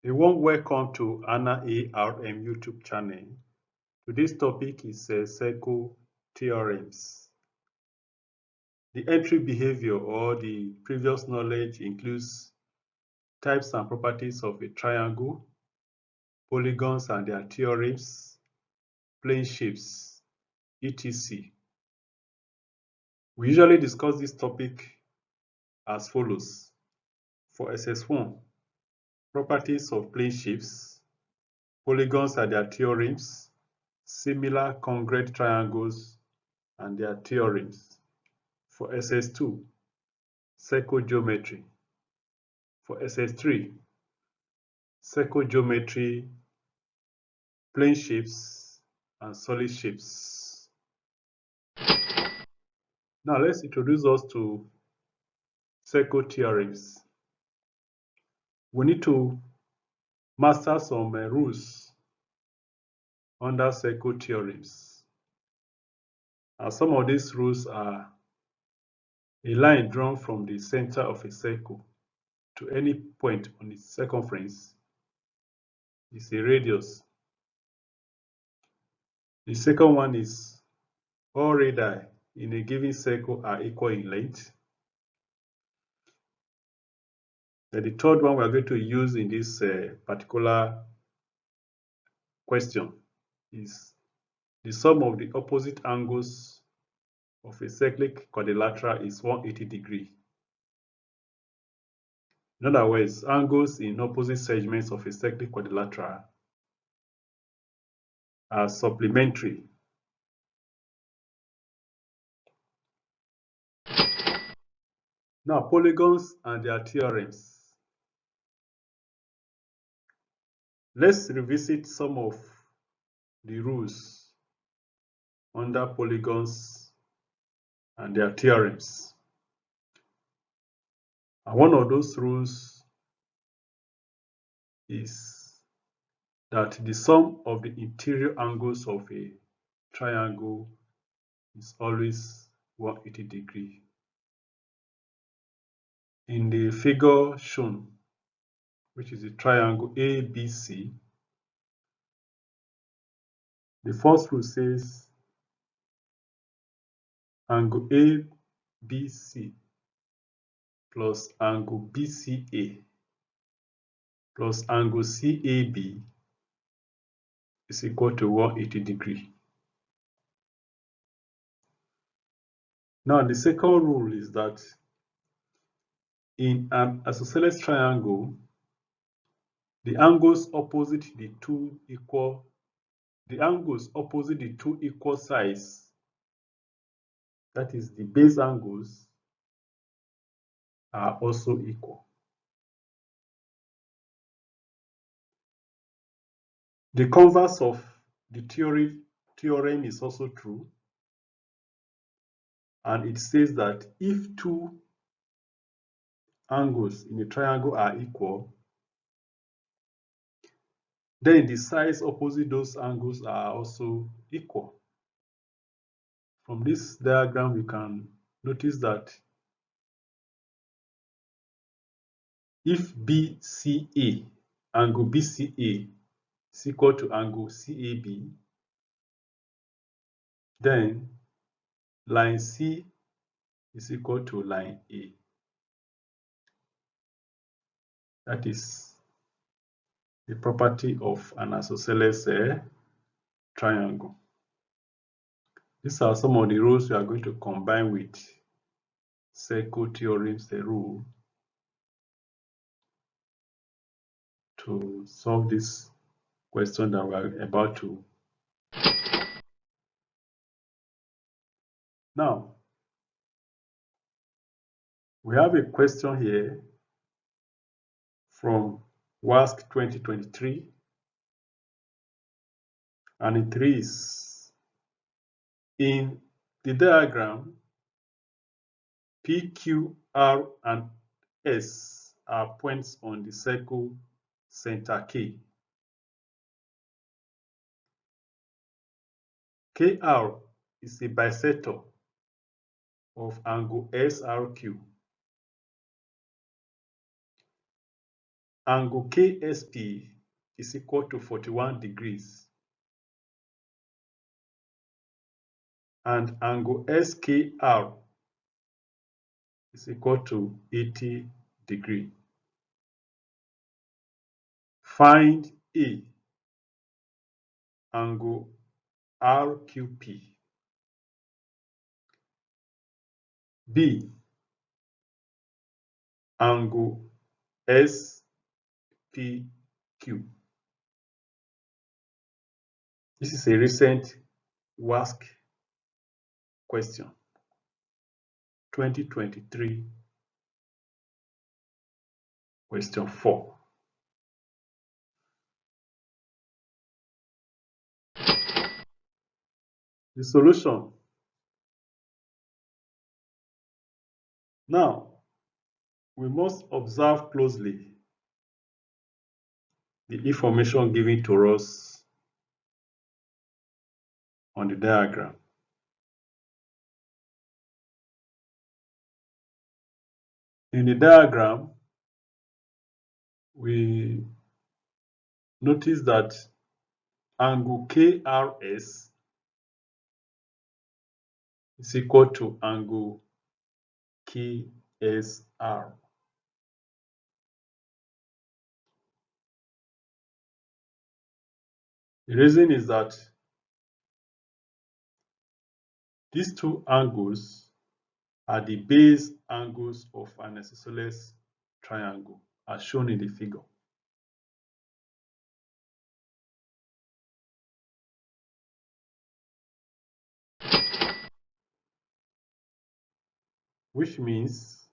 A warm welcome to ANAARM YouTube channel. Today's topic is cyclic theorems. The entry behavior or the previous knowledge includes types and properties of a triangle, polygons and their theorems, plane shapes, etc. We usually discuss this topic as follows. For SS1, properties of plane shapes, polygons and their theorems, similar congruent triangles and their theorems. For SS2, psychogeometry. For SS3, psychogeometry, plane shapes, and solid shapes. Now let's introduce us to psychotheorems. We need to master some rules under psychotheorems. And some of these rules are a line drawn from the center of a circle to any point on its circumference is a radius. The second one is all radii in a given circle are equal in length. Then the third one we are going to use in this particular question is the sum of the opposite angles of a cyclic quadrilateral is 180 degrees. In other words, angles in opposite segments of a cyclic quadrilateral are supplementary. Now, polygons and their theorems. Let's revisit some of the rules under polygons and their theorems. And one of those rules is that the sum of the interior angles of a triangle is always 180 degrees. In the figure shown, which is a triangle ABC, the first rule says angle ABC plus angle BCA plus angle CAB is equal to 180 degrees. Now, the second rule is that in an isosceles triangle, the angles opposite the two equal sides, that is the base angles, are also equal. The converse of the theorem is also true, and it says that if two angles in a triangle are equal, then the sides opposite those angles are also equal. From this diagram, we can notice that if angle BCA is equal to angle CAB, then line C is equal to line A. That is the property of an isosceles triangle. These are some of the rules we are going to combine with psychotheorems, the rule, to solve this question that we are about to. Now, we have a question here from WAEC 2023, and it reads, in the diagram, P, Q, R, and S are points on the circle center K. KR is a bisector of angle SRQ. angle KSP is equal to 41 degrees and angle SKR is equal to 80 degrees. Find A, angle RQP. B, angle SPQ. This is a recent WAEC question, 2023, question 4. The solution. Now, we must observe closely the information given to us on the diagram. In the diagram, we notice that angle KRS is equal to angle KSR. The reason is that these two angles are the base angles of an isosceles triangle, as shown in the figure. Which means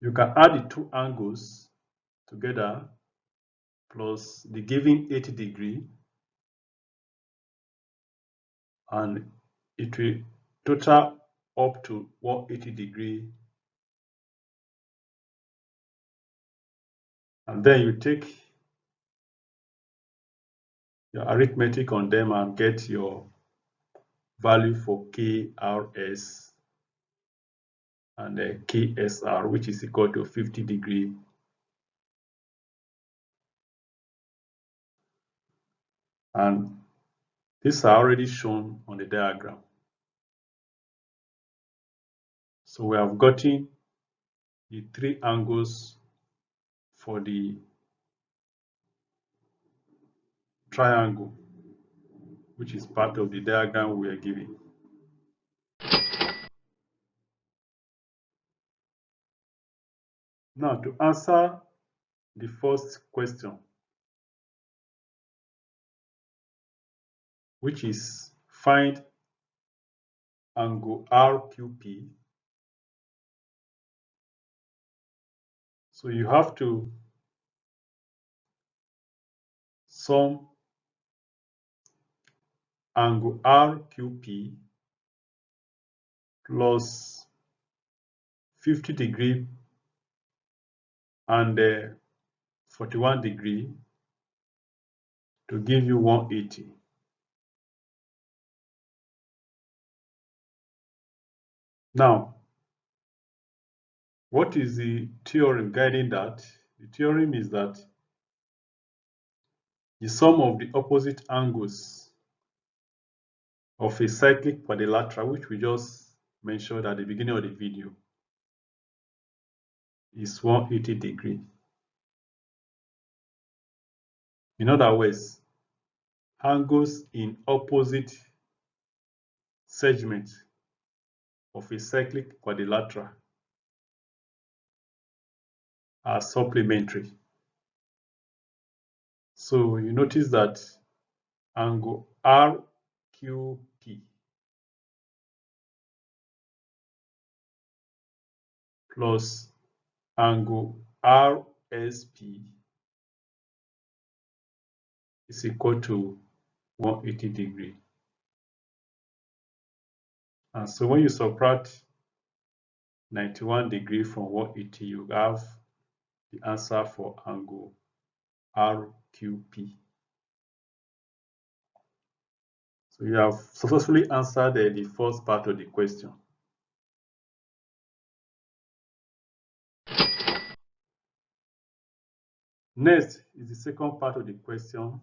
you can add the two angles together plus the given 80 degree, and it will total up to 180 degree. And then you take your arithmetic on them and get your value for KRS and KSR, which is equal to 50 degree. And these are already shown on the diagram. So we have gotten the three angles for the triangle, which is part of the diagram we are given. Now, to answer the first question, which is find angle RQP, so you have to sum angle RQP plus 50 degree and 41 degree to give you 180. Now, what is the theorem guiding that? The theorem is that the sum of the opposite angles of a cyclic quadrilateral, which we just mentioned at the beginning of the video, is 180 degree. In other words, angles in opposite segments of a cyclic quadrilateral are supplementary. So you notice that angle RQP plus angle RSP is equal to 180 degree. And so when you subtract 91 degree from 180, you have the answer for angle RQP. So you have successfully answered the first part of the question. Next is the second part of the question.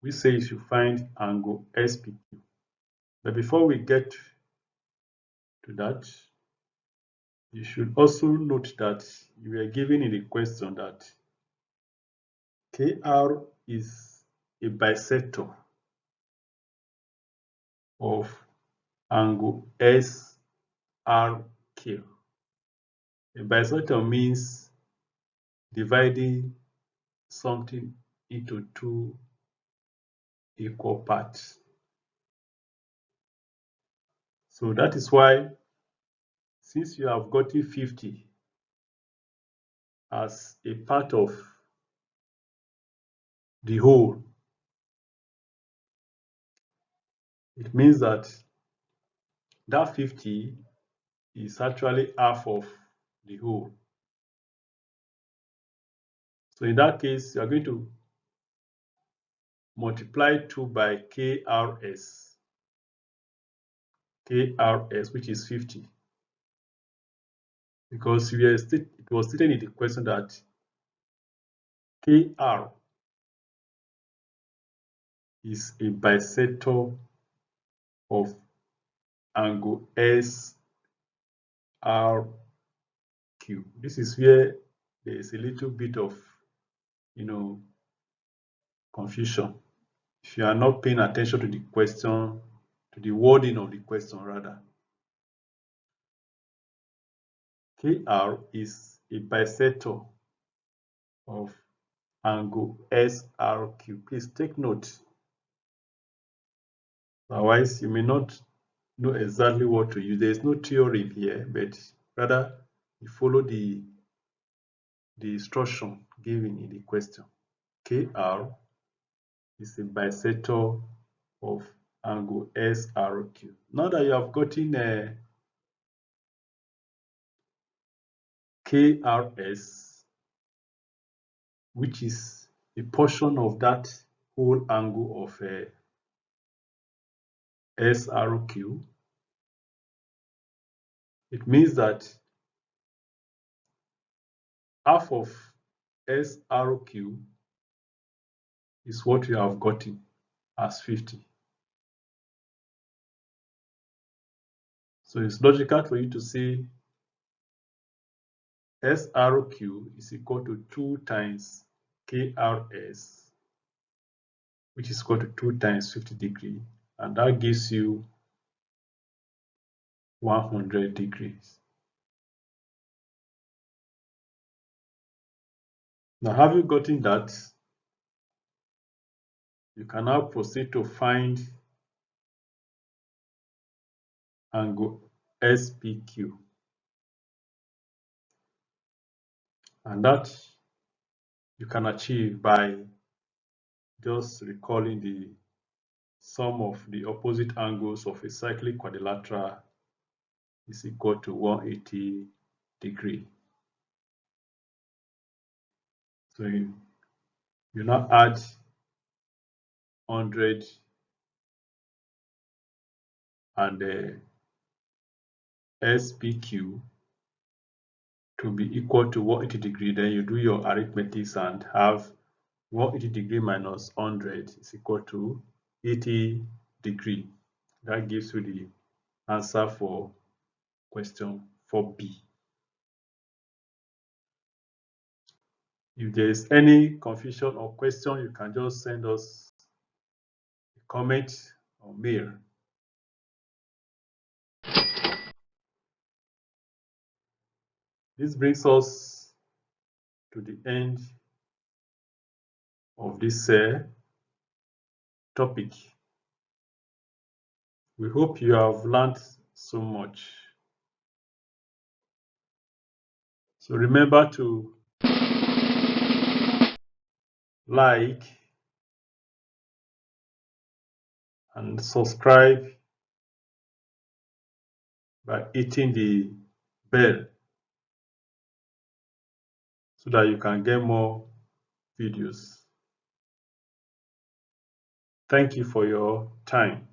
We say you should find angle SPQ. But before we get to that, you should also note that you were given in the question that KR is a bisector of angle SRQ. A bisector means dividing something into two equal parts. So that is why, since you have gotten 50 as a part of the whole, it means that that 50 is actually half of the whole. So in that case, you are going to multiply 2 by KRS, which is 50. Because it was stated in the question that KR is a bisector of angle SRQ. This is where there is a little bit of, confusion. If you are not paying attention to the question, to the wording of the question rather. KR is a bisector of angle SRQ. Please take note. Otherwise, you may not know exactly what to use. There is no theorem here, but rather you follow the instruction given in the question. KR is a bisector of angle SRQ. Now that you have gotten KRS, which is a portion of that whole angle of SRQ, it means that half of SRQ is what you have gotten as 50. So it's logical for you to say SRQ is equal to 2 times KRS, which is equal to 2 times 50 degrees, and that gives you 100 degrees. Now, have you gotten that? You can now proceed to find angle SPQ. And that you can achieve by just recalling the sum of the opposite angles of a cyclic quadrilateral is equal to 180 degrees. So you now add 100 and the SPQ to be equal to 180 degrees. Then you do your arithmetic and have 180 degrees minus 100 is equal to 80 degrees. That gives you the answer for question 4B. If there is any confusion or question, you can just send us a comment or mail. This brings us to the end of this topic. We hope you have learned so much. So remember to like and subscribe by hitting the bell so that you can get more videos. Thank you for your time.